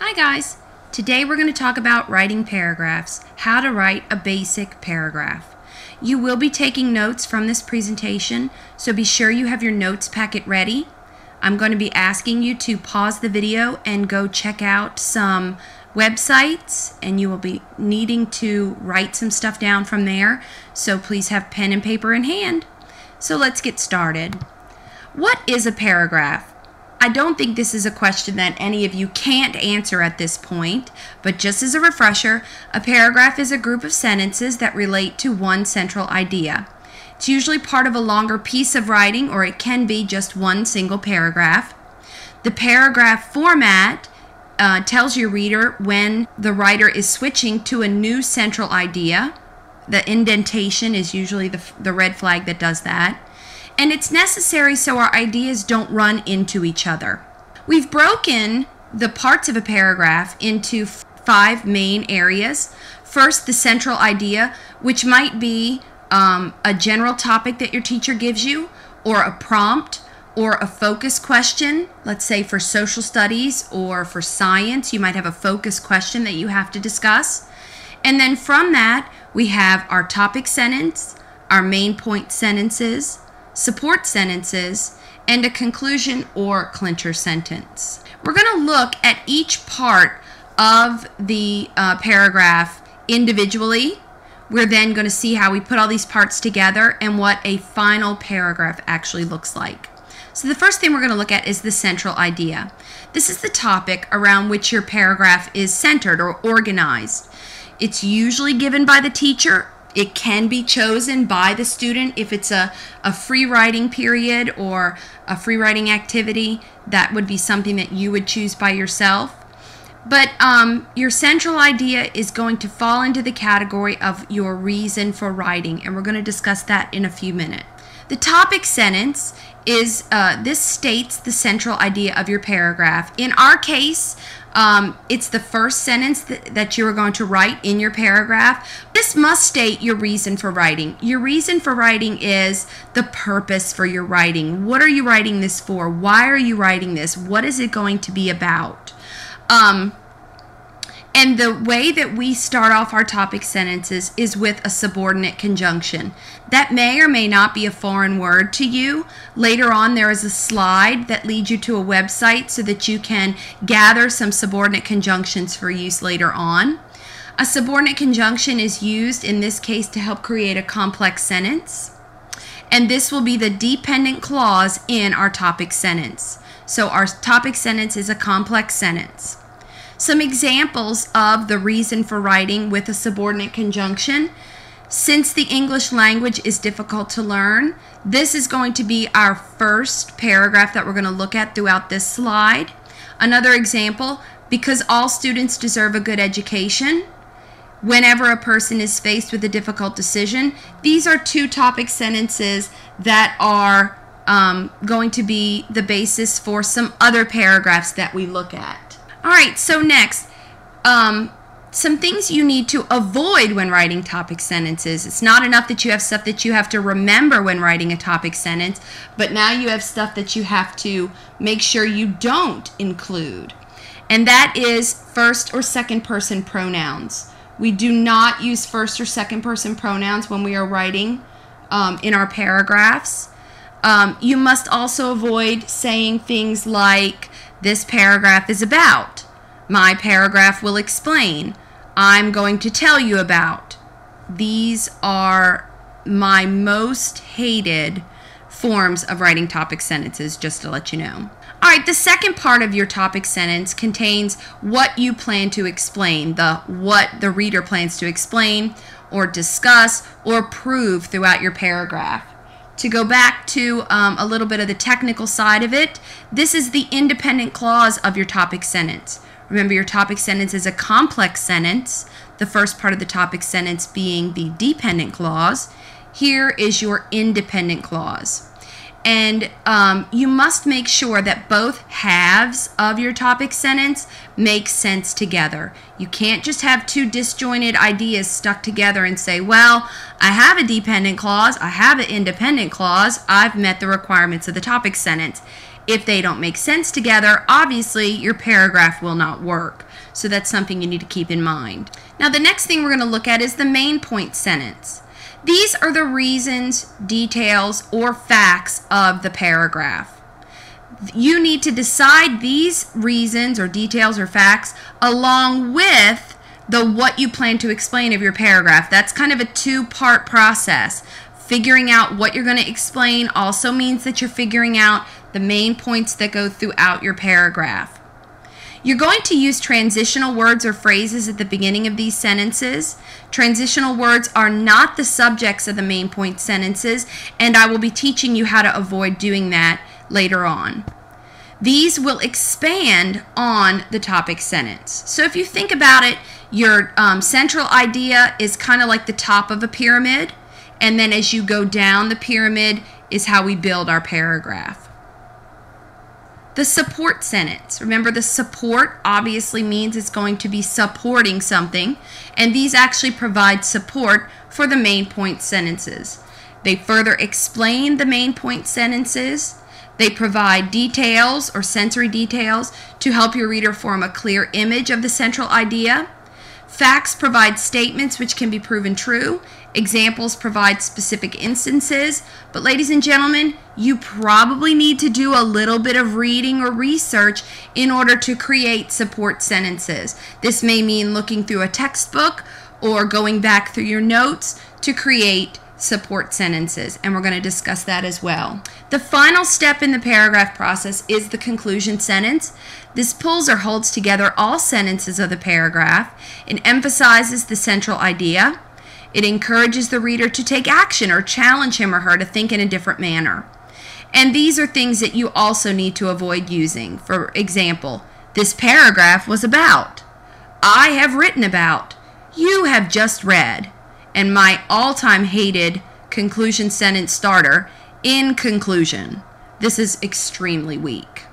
Hi guys! Today we're going to talk about writing paragraphs, how to write a basic paragraph. You will be taking notes from this presentation, so be sure you have your notes packet ready. I'm going to be asking you to pause the video and go check out some websites, and you will be needing to write some stuff down from there, so please have pen and paper in hand. So let's get started. What is a paragraph? I don't think this is a question that any of you can't answer at this point, but just as a refresher, a paragraph is a group of sentences that relate to one central idea. It's usually part of a longer piece of writing, or it can be just one single paragraph. The paragraph format tells your reader when the writer is switching to a new central idea. The indentation is usually the red flag that does that. And it's necessary so our ideas don't run into each other. We've broken the parts of a paragraph into 5 main areas. First, the central idea, which might be a general topic that your teacher gives you, or a prompt, or a focus question. Let's say for social studies or for science, you might have a focus question that you have to discuss. And then from that, we have our topic sentence, our main point sentences, support sentences, and a conclusion or clincher sentence. We're going to look at each part of the paragraph individually. We're then going to see how we put all these parts together and what a final paragraph actually looks like. So the first thing we're going to look at is the central idea. This is the topic around which your paragraph is centered or organized. It's usually given by the teacher. It can be chosen by the student if it's a free writing period or a free writing activity. That would be something that you would choose by yourself. But your central idea is going to fall into the category of your reason for writing, and we're going to discuss that in a few minutes. The topic sentence is, this states the central idea of your paragraph. In our case, it's the first sentence that you are going to write in your paragraph. This must state your reason for writing. Your reason for writing is the purpose for your writing. What are you writing this for? Why are you writing this? What is it going to be about? And the way that we start off our topic sentences is with a subordinate conjunction. That may or may not be a foreign word to you. Later on, there is a slide that leads you to a website so that you can gather some subordinate conjunctions for use later on. A subordinate conjunction is used in this case to help create a complex sentence. And this will be the dependent clause in our topic sentence. So our topic sentence is a complex sentence. Some examples of the reason for writing with a subordinate conjunction. Since the English language is difficult to learn, this is going to be our first paragraph that we're going to look at throughout this slide. Another example, because all students deserve a good education. Whenever a person is faced with a difficult decision. These are 2 topic sentences that are going to be the basis for some other paragraphs that we look at. Alright, so next, some things you need to avoid when writing topic sentences. It's not enough that you have stuff that you have to remember when writing a topic sentence, but now you have stuff that you have to make sure you don't include. And that is first or second person pronouns. We do not use first or second person pronouns when we are writing in our paragraphs. You must also avoid saying things like, this paragraph is about. My paragraph will explain. I'm going to tell you about. These are my most hated forms of writing topic sentences, just to let you know. Alright, the second part of your topic sentence contains what you plan to explain, what the reader plans to explain or discuss or prove throughout your paragraph. To go back to a little bit of the technical side of it, this is the independent clause of your topic sentence. Remember, your topic sentence is a complex sentence, the first part of the topic sentence being the dependent clause. Here is your independent clause. And you must make sure that both halves of your topic sentence make sense together. You can't just have 2 disjointed ideas stuck together and say, well, I have a dependent clause, I have an independent clause, I've met the requirements of the topic sentence. If they don't make sense together, obviously your paragraph will not work. So that's something you need to keep in mind. Now the next thing we're going to look at is the main point sentence. These are the reasons, details, or facts of the paragraph. You need to decide these reasons or details or facts along with the what you plan to explain of your paragraph. That's kind of a two-part process. Figuring out what you're going to explain also means that you're figuring out the main points that go throughout your paragraph. You're going to use transitional words or phrases at the beginning of these sentences. Transitional words are not the subjects of the main point sentences, and I will be teaching you how to avoid doing that later on. These will expand on the topic sentence. So if you think about it, your central idea is kind of like the top of a pyramid, and then as you go down the pyramid is how we build our paragraph. The support sentence. Remember, the support obviously means it's going to be supporting something, and these actually provide support for the main point sentences. They further explain the main point sentences. They provide details or sensory details to help your reader form a clear image of the central idea. Facts provide statements which can be proven true. Examples provide specific instances. But ladies and gentlemen, you probably need to do a little bit of reading or research in order to create support sentences. This may mean looking through a textbook or going back through your notes to create support sentences, and we're going to discuss that as well. The final step in the paragraph process is the conclusion sentence. This pulls or holds together all sentences of the paragraph. It emphasizes the central idea. It encourages the reader to take action or challenge him or her to think in a different manner. And these are things that you also need to avoid using. For example, this paragraph was about, I have written about, you have just read, and my all-time hated conclusion sentence starter, in conclusion. This is extremely weak.